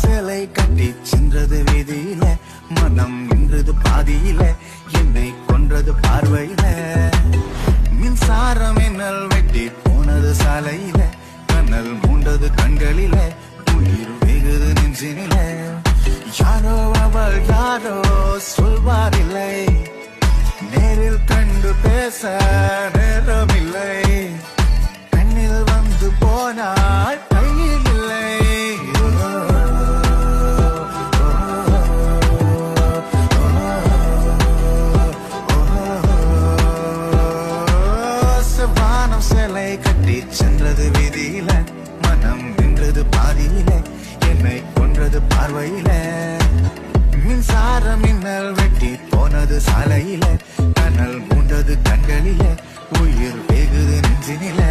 சேலை கட்டி சென்றது வீதியில, மனம் நின்றது பாதியில, என்னை கொன்றது பார்வையில. மின்சாரம் என்னல் வெட்டி போனது சாலையில, கண்ணல் மூண்டது கண்களில, உயிர் வெகுது நெஞ்சினில. யாரோ அவள் யாரோ சொல்வாரில்லை, நேரில் கண்டு பேச நேரமில்லை. கண்ணில் வந்து போனாள் கையில் இல்லை. வானம் சேலை கட்டி சென்றது வீதியில, மனம் நின்றது பாதியில, என்னை கொன்றது பார்வையில. மின்சாரம் மின்னல் வெட்டி போனது சாலையில, கனல் மூண்டது கண்களில, உயிர் வெகுது நெஞ்சினில.